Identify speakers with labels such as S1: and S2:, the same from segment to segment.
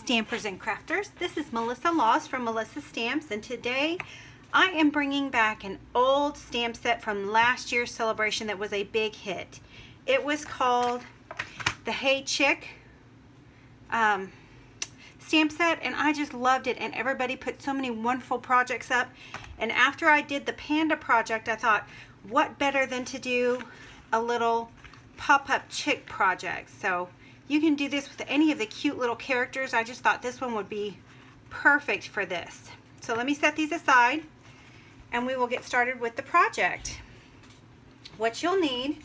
S1: Stampers and Crafters. This is Melissa Laws from Melissa Stamps, and today I am bringing back an old stamp set from last year's celebration that was a big hit. It was called the Hey Chick stamp set, and I just loved it, and everybody put so many wonderful projects up. And after I did the panda project, I thought, what better than to do a little pop-up chick project. So you can do this with any of the cute little characters. I just thought this one would be perfect for this. So let me set these aside and we will get started with the project. What you'll need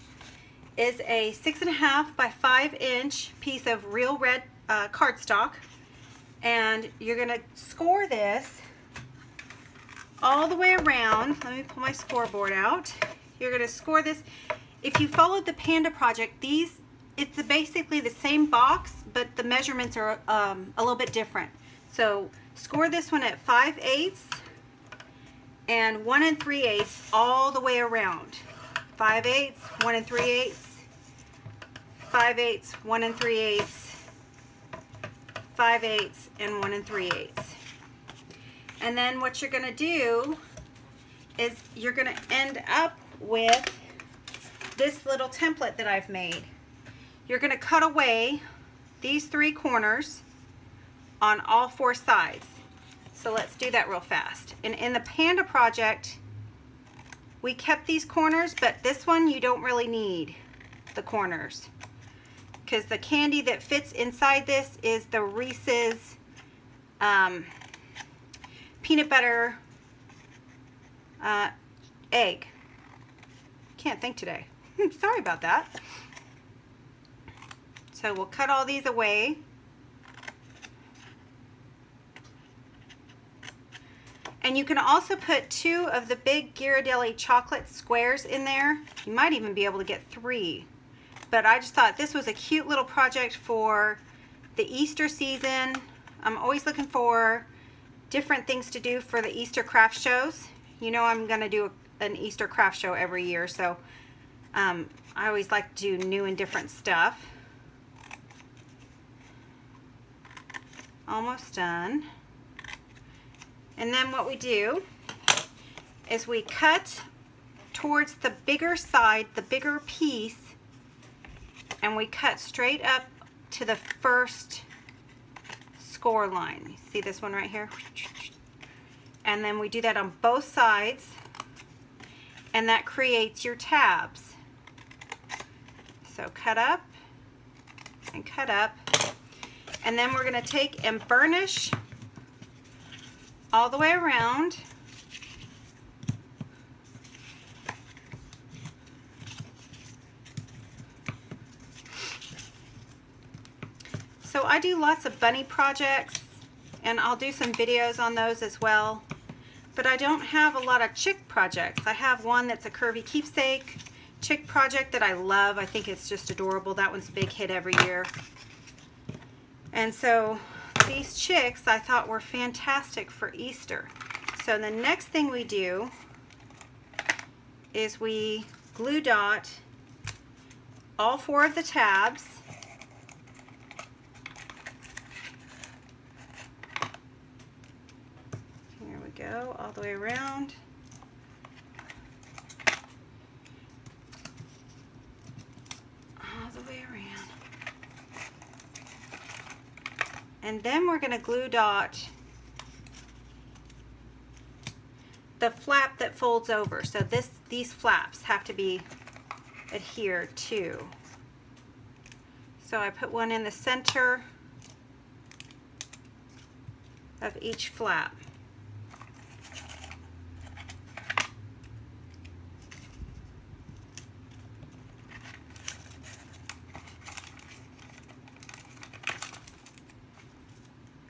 S1: is a 6.5 by 5 inch piece of real red cardstock, and you're going to score this all the way around. Let me pull my scoreboard out. You're going to score this. If you followed the panda project, it's basically the same box, but the measurements are a little bit different. So score this one at 5/8 and 1 3/8 all the way around. 5/8, 1 3/8, 5/8, 1 3/8, 5/8, and 1 3/8. And then what you're going to do is you're going to end up with this little template that I've made. You're going to cut away these 3 corners on all 4 sides. So let's do that real fast. And in the panda project, we kept these corners, but this one you don't really need the corners, because the candy that fits inside this is the Reese's peanut butter egg. Can't think today. Sorry about that. So we'll cut all these away. And you can also put 2 of the big Ghirardelli chocolate squares in there. You might even be able to get 3. But I just thought this was a cute little project for the Easter season. I'm always looking for different things to do for the Easter craft shows. You know I'm going to do an Easter craft show every year, so I always like to do new and different stuff. Almost done. And then what we do is we cut towards the bigger side, the bigger piece, and we cut straight up to the first score line. You see this one right here? And then we do that on both sides, and that creates your tabs. So cut up and cut up. And then we're going to take and burnish all the way around. So I do lots of bunny projects, and I'll do some videos on those as well. But I don't have a lot of chick projects. I have one that's a curvy keepsake chick project that I love. I think it's just adorable. That one's a big hit every year. And so these chicks I thought were fantastic for Easter. So the next thing we do is we glue dot all 4 of the tabs. Here we go, all the way around. All the way around. And then we're going to glue dot the flap that folds over. So these flaps have to be adhered to. So I put one in the center of each flap.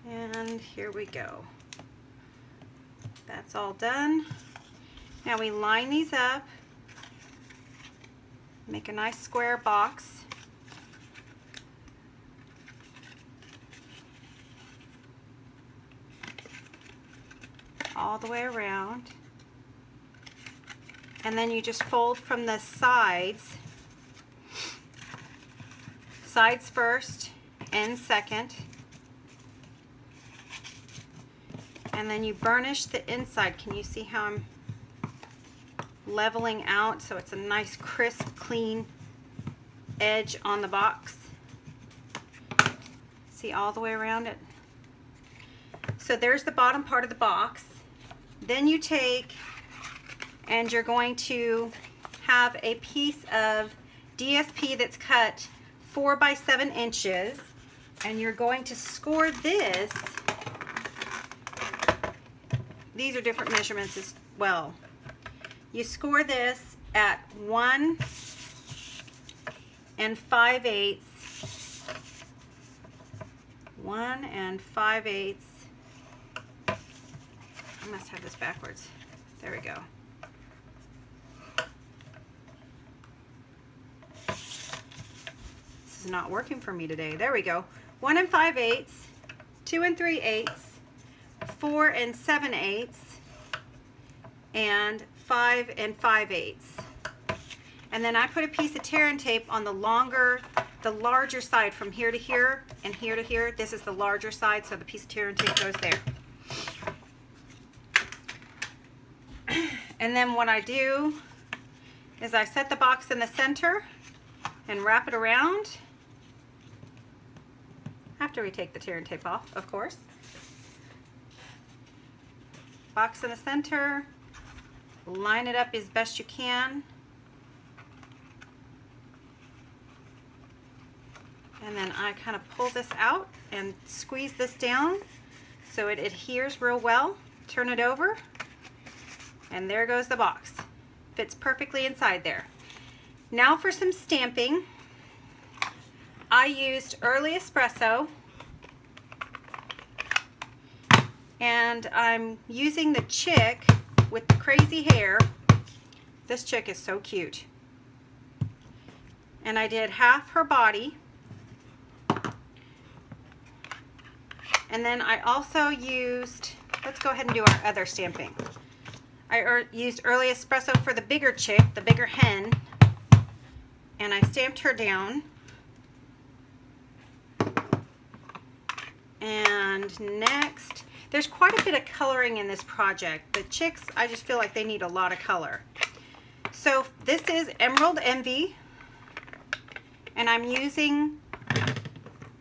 S1: And here we go. That's all done. Now we line these up, make a nice square box. All the way around. And then you just fold from the sides. Sides first, ends second. And then you burnish the inside. Can you see how I'm leveling out so it's a nice crisp, clean edge on the box? See all the way around it? So there's the bottom part of the box. Then you take and you're going to have a piece of DSP that's cut 4 by 7 inches, and you're going to score this. These are different measurements as well. You score this at 1 5/8. 1 5/8. I must have this backwards. There we go. This is not working for me today. There we go. 1 5/8, 2 3/8, 4 7/8, and 5 5/8. And then I put a piece of tear and tape on the larger side from here to here and here to here. This is the larger side, so the piece of tear and tape goes there. And then what I do is I set the box in the center and wrap it around after we take the tear and tape off, of course. Box in the center, line it up as best you can. And then I kind of pull this out and squeeze this down so it adheres real well. Turn it over, and there goes the box. Fits perfectly inside there. Now for some stamping. I used Early Espresso, and I'm using the chick with the crazy hair. This chick is so cute. And I did half her body. And then I also used, let's go ahead and do our other stamping. I used Early Espresso for the bigger chick, the bigger hen, and I stamped her down. And next, there's quite a bit of coloring in this project. The chicks, I just feel like they need a lot of color. So this is Emerald Envy, and I'm using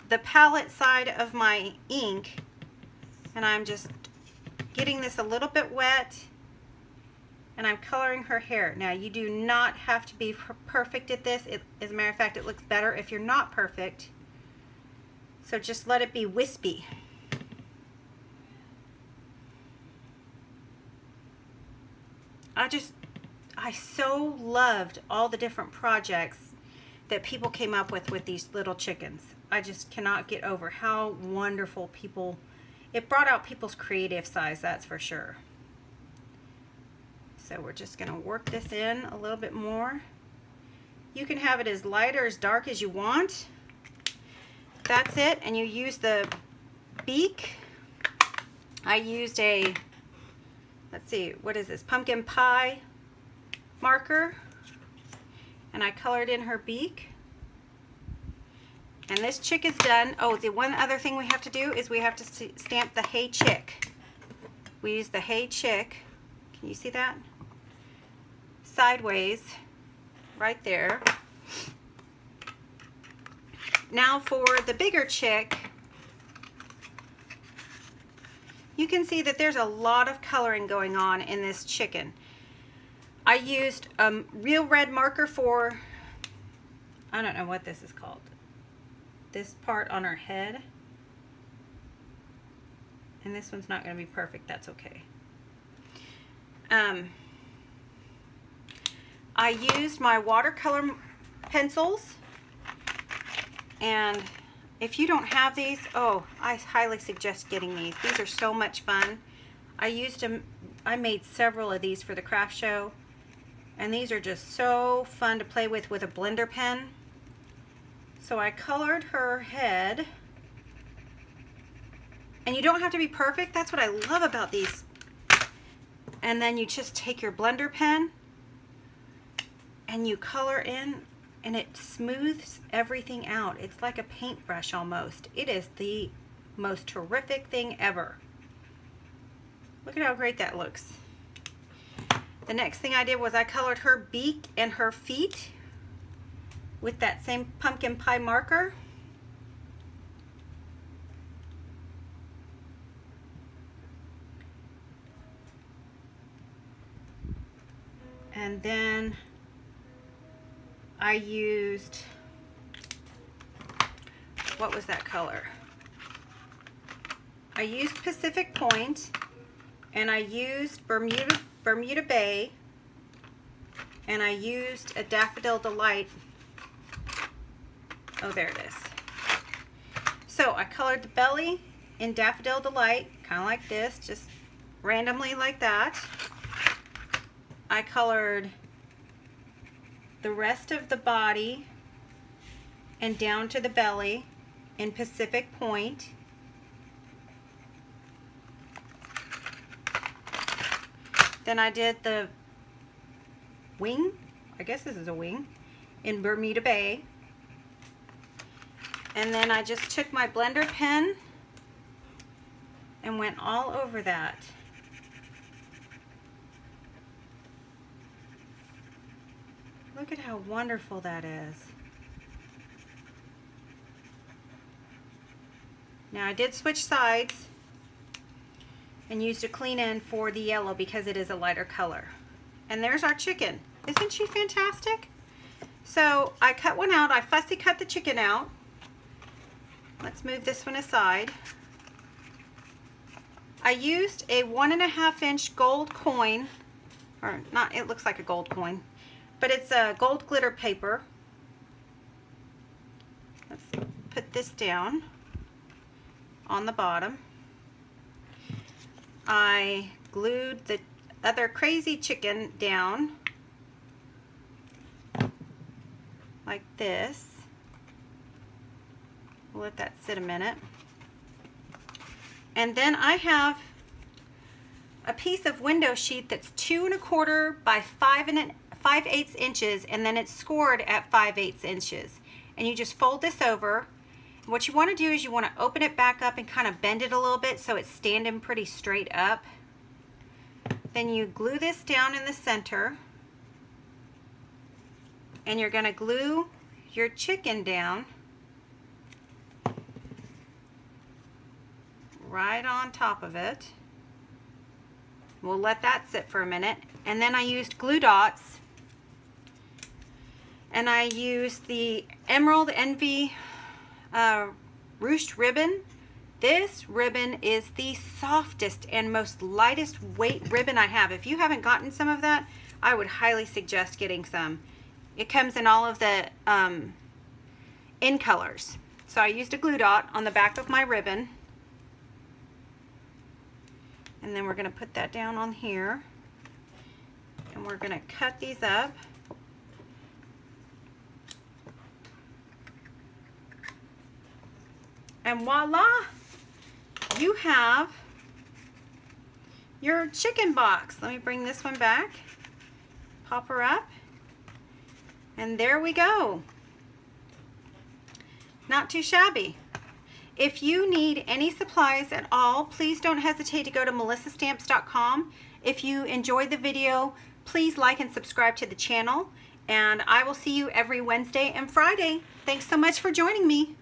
S1: the palette side of my ink, and I'm just getting this a little bit wet, and I'm coloring her hair. Now, you do not have to be perfect at this. As a matter of fact, it looks better if you're not perfect. So just let it be wispy. I so loved all the different projects that people came up with these little chickens. I just cannot get over how wonderful it brought out people's creative sides, that's for sure. So we're just going to work this in a little bit more. You can have it as light or as dark as you want. That's it. And you use the beak. I used a, let's see, what is this? Pumpkin pie marker. And I colored in her beak. And this chick is done. Oh, the one other thing we have to do is we have to stamp the Hey Chick. We use the Hey Chick. Can you see that? Sideways, right there. Now for the bigger chick, you can see that there's a lot of coloring going on in this chicken. I used a real red marker for, I don't know what this is called, this part on her head. And this one's not going to be perfect, that's okay. I used my watercolor pencils, and if you don't have these, oh, I highly suggest getting these. These are so much fun. I used them, I made several of these for the craft show, and these are just so fun to play with a blender pen. So I colored her head, and you don't have to be perfect. That's what I love about these. And then you just take your blender pen and you color in, and it smooths everything out. It's like a paintbrush almost. It is the most terrific thing ever. Look at how great that looks. The next thing I did was I colored her beak and her feet with that same pumpkin pie marker. And then I used, what was that color? I used Pacific Point, and I used Bermuda Bay, and I used a Daffodil Delight. Oh, there it is. So I colored the belly in Daffodil Delight, kind of like this, just randomly like that. I colored the rest of the body and down to the belly in Pacific Point. Then I did the wing, I guess this is a wing, in Bermuda Bay. And then I just took my blender pen and went all over that. Look at how wonderful that is. Now I did switch sides and used a clean end for the yellow because it is a lighter color. And there's our chicken. Isn't she fantastic? So I cut one out. I fussy cut the chicken out. Let's move this one aside. I used a 1.5 inch gold coin, or not, it looks like a gold coin, but it's a gold glitter paper. Let's put this down on the bottom. I glued the other crazy chicken down like this. We'll let that sit a minute. And then I have a piece of window sheet that's 2 1/4 by 5/8 inches, and then it's scored at 5/8 inches. And you just fold this over. And what you want to do is you want to open it back up and kind of bend it a little bit so it's standing pretty straight up. Then you glue this down in the center, and you're going to glue your chicken down right on top of it. We'll let that sit for a minute. And then I used glue dots, and I used the Emerald Envy ruched ribbon. This ribbon is the softest and most lightest weight ribbon I have. If you haven't gotten some of that, I would highly suggest getting some. It comes in all of the in colors. So I used a glue dot on the back of my ribbon. And then we're going to put that down on here. And we're going to cut these up. And voila! You have your chicken box. Let me bring this one back. Pop her up. And there we go. Not too shabby. If you need any supplies at all, please don't hesitate to go to melissastamps.com. If you enjoyed the video, please like and subscribe to the channel. And I will see you every Wednesday and Friday. Thanks so much for joining me.